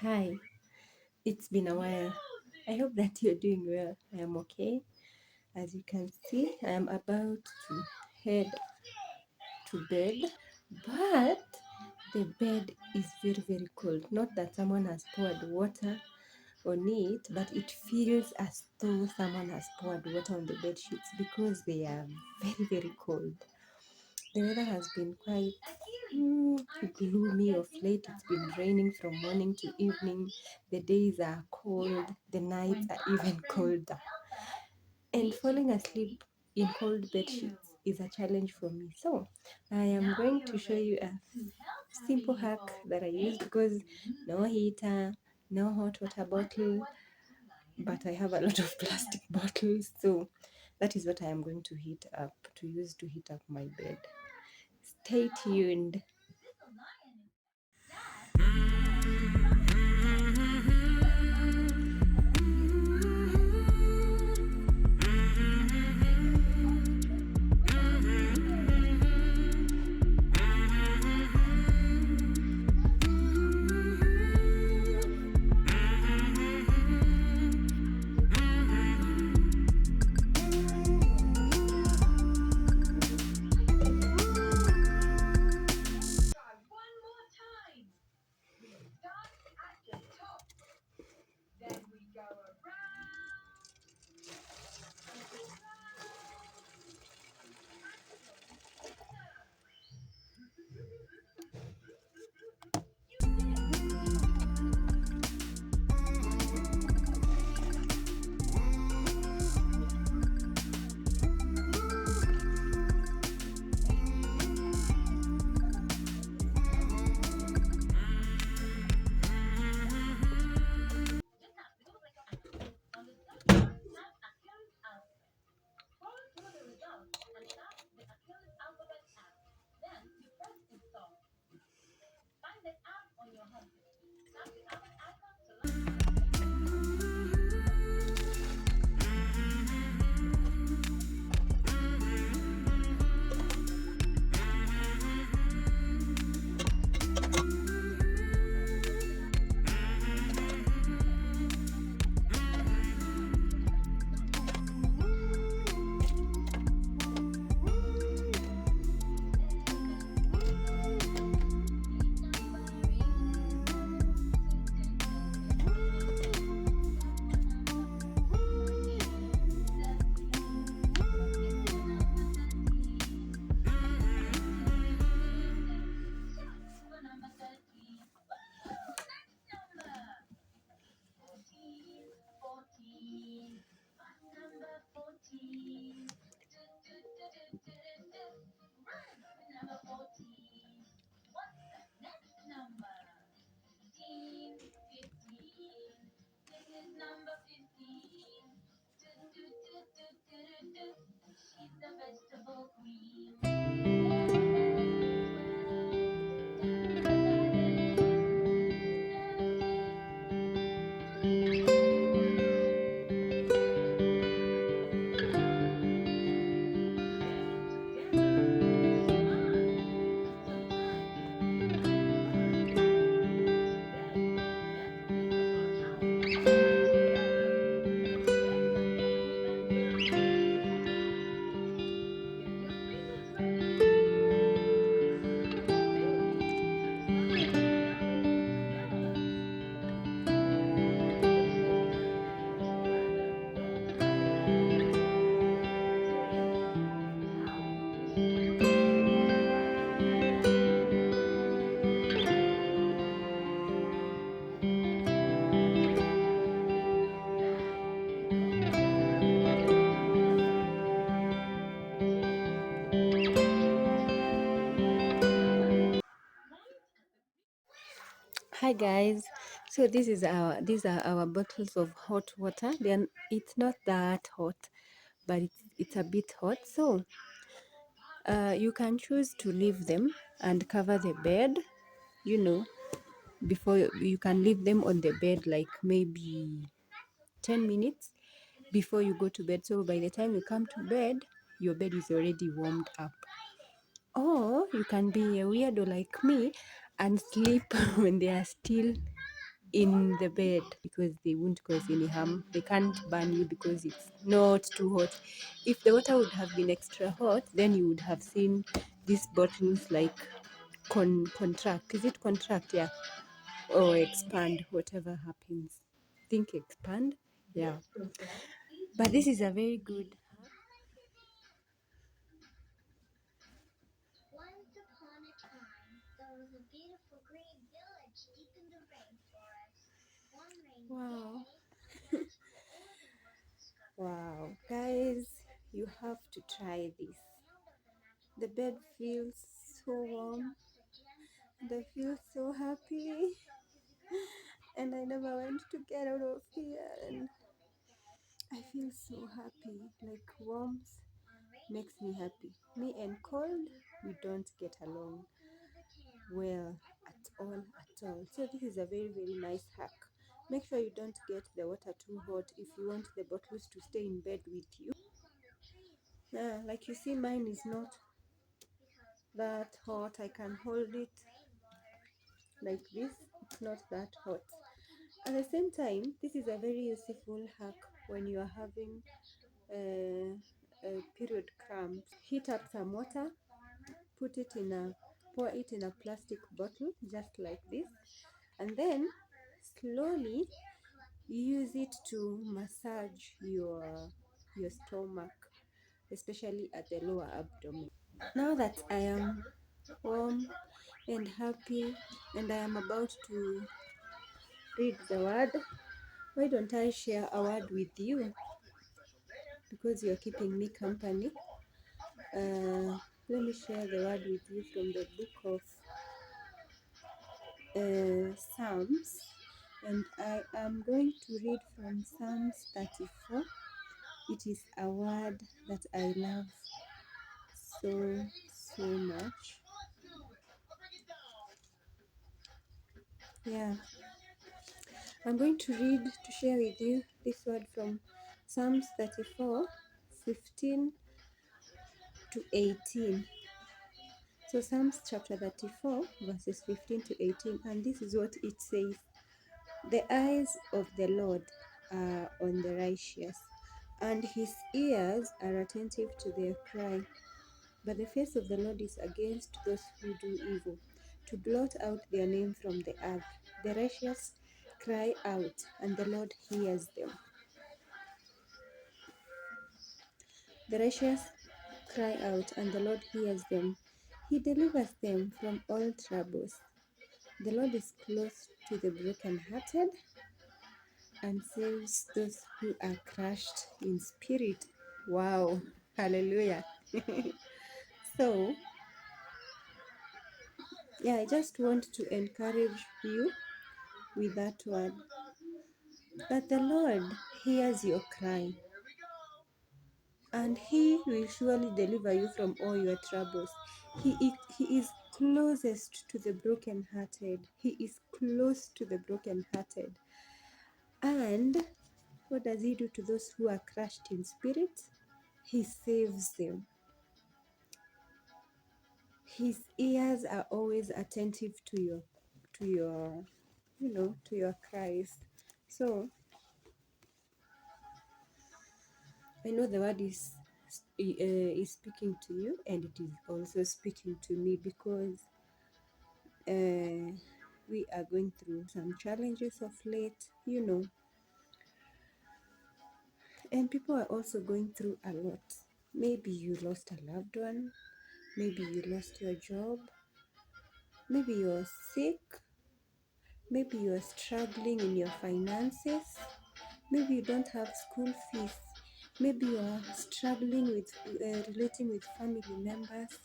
Hi, it's been a while. I hope that you're doing well. I am okay. As you can see, I am about to head to bed, but the bed is very, very cold. Not that someone has poured water on it, but it feels as though someone has poured water on the bed sheets because they are very, very cold. The weather has been quite gloomy of late. It's been raining from morning to evening. The days are cold, the nights are even colder. And falling asleep in cold bed sheets is a challenge for me. So, I am going to show you a simple hack that I use because no heater, no hot water bottle, but I have a lot of plastic bottles. So, that is what I am going to use to heat up my bed. Stay tuned. Hi guys, so these are our bottles of hot water. Then it's not that hot, but it's a bit hot. So you can choose to leave them and cover the bed. You know, before you can leave them on the bed like maybe 10 minutes before you go to bed. So by the time you come to bed, your bed is already warmed up. Or you can be a weirdo like me and sleep when they are still in the bed because they won't cause any harm. They can't burn you because it's not too hot. If the water would have been extra hot, then you would have seen these bottles like contract. Is it contract? Yeah. Or expand, whatever happens. Think expand. Yeah. But this is a very good. Wow. Wow. Guys, you have to try this. The bed feels so warm and I feel so happy. And I never went to get out of here and I feel so happy. Like warmth makes me happy. Me and cold, we don't get along well at all at all. So this is a very very nice hack. Make sure you don't get the water too hot if you want the bottles to stay in bed with you. Yeah, like you see, mine is not that hot. I can hold it like this. It's not that hot. At the same time, this is a very useful hack when you are having period cramps. Heat up some water, put it in a pour it in a plastic bottle just like this, and then slowly use it to massage your stomach, especially at the lower abdomen. Now that I am warm and happy and I am about to read the word, why don't I share a word with you because you're keeping me company. Let me share the word with you from the book of Psalms, and I am going to read from Psalms 34. It is a word that I love so, so much. Yeah, I'm going to read to share with you this word from Psalms 34, 15 to 18. So Psalms chapter 34, verses 15 to 18, and this is what it says. The eyes of the Lord are on the righteous, and his ears are attentive to their cry. But the face of the Lord is against those who do evil, to blot out their name from the earth. The righteous cry out, and the Lord hears them. The righteous cry out, and the Lord hears them. He delivers them from all troubles. The Lord is close to the brokenhearted and saves those who are crushed in spirit. Wow, hallelujah. So, yeah, I just want to encourage you with that word that the Lord hears your cry and he will surely deliver you from all your troubles. He is closest to the brokenhearted. He is close to the brokenhearted. And what does he do to those who are crushed in spirit? He saves them. His ears are always attentive to your cries. So I know the word is speaking to you, and it is also speaking to me because we are going through some challenges of late, and people are also going through a lot. Maybe you lost a loved one, maybe you lost your job, maybe you're sick, maybe you're struggling in your finances, maybe you don't have school fees, maybe you are struggling with relating with family members.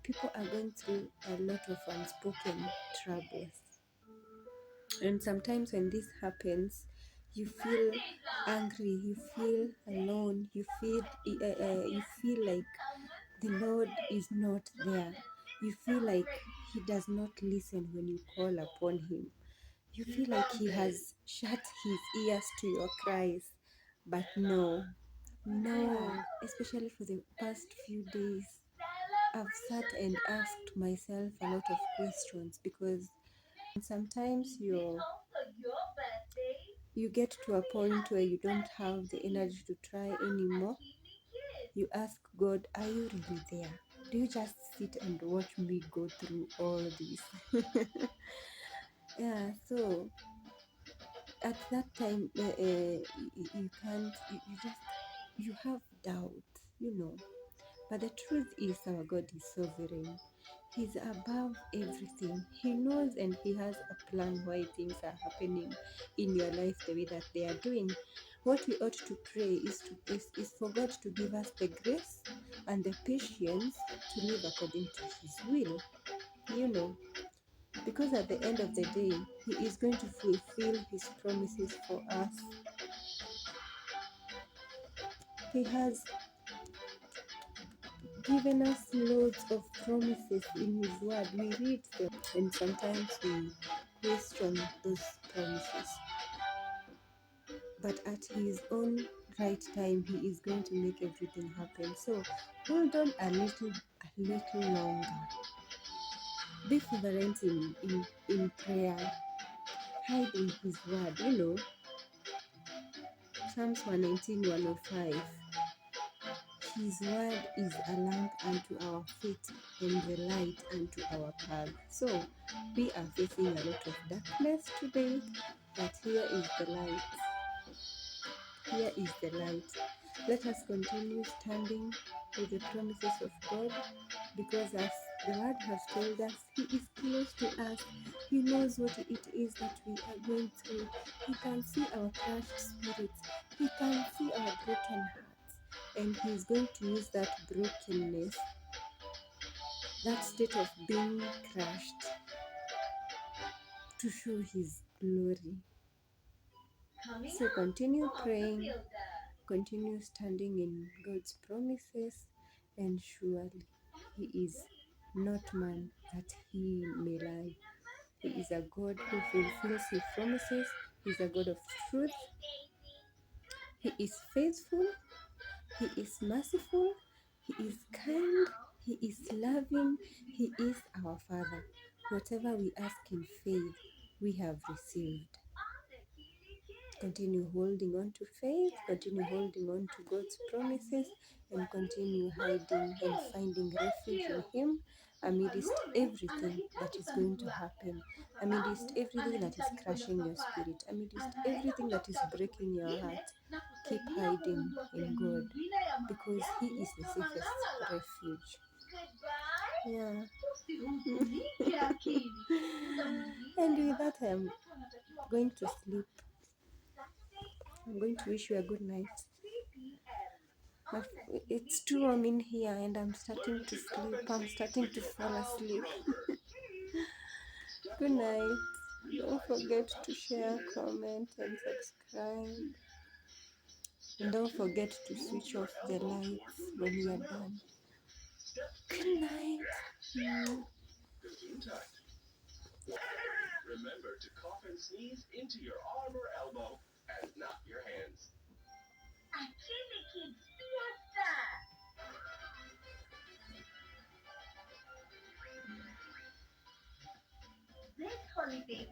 People are going through a lot of unspoken troubles, and sometimes when this happens, you feel angry, you feel alone, you feel like the Lord is not there. You feel like he does not listen when you call upon him. You feel like he has shut his ears to your cries. But no, especially for the past few days, I've sat and asked myself a lot of questions because sometimes you get to a point where you don't have the energy to try anymore, you ask God, are you really there? Do you just sit and watch me go through all this? Yeah, so at that time, you can't, you just, you have doubt, you know. But the truth is, our God is sovereign. He's above everything. He knows and He has a plan why things are happening in your life the way that they are doing. What we ought to pray is for God to give us the grace and the patience to live according to His will. You know, because at the end of the day, He is going to fulfill His promises for us. He has given us loads of promises in His word. We read them and sometimes we question those promises. But at His own right time, He is going to make everything happen. So hold on a little longer. Be fervent in prayer. Hide in His word. You know, Psalms 119, 105. His word is a lamp unto our feet and the light unto our path. So we are facing a lot of darkness today, but here is the light. Here is the light. Let us continue standing with the promises of God, because as the word has told us, He is close to us. He knows what it is that we are going through. He can see our crushed spirits. He can see our broken hearts. And He is going to use that brokenness, that state of being crushed, to show His glory. So continue praying, continue standing in God's promises, and surely He is not man that He may lie. He is a God who fulfills His promises. He is a God of truth. He is faithful. He is merciful. He is kind. He is loving. He is our Father. Whatever we ask in faith, we have received. Continue holding on to faith, continue holding on to God's promises, and continue hiding and finding refuge in Him amidst everything that is going to happen, amidst everything that is crushing your spirit, amidst everything that is breaking your heart. Keep hiding in God, because He is the safest refuge. Yeah. And with that, I'm going to sleep. I'm going to wish you a good night. It's too warm in here and I'm starting to sleep. I'm starting to fall asleep. Good night. Don't forget to share, comment, and subscribe. And don't forget to switch off the lights when you are done. Good night. Remember to cough and sneeze into your arm or elbow and not your hands. This holiday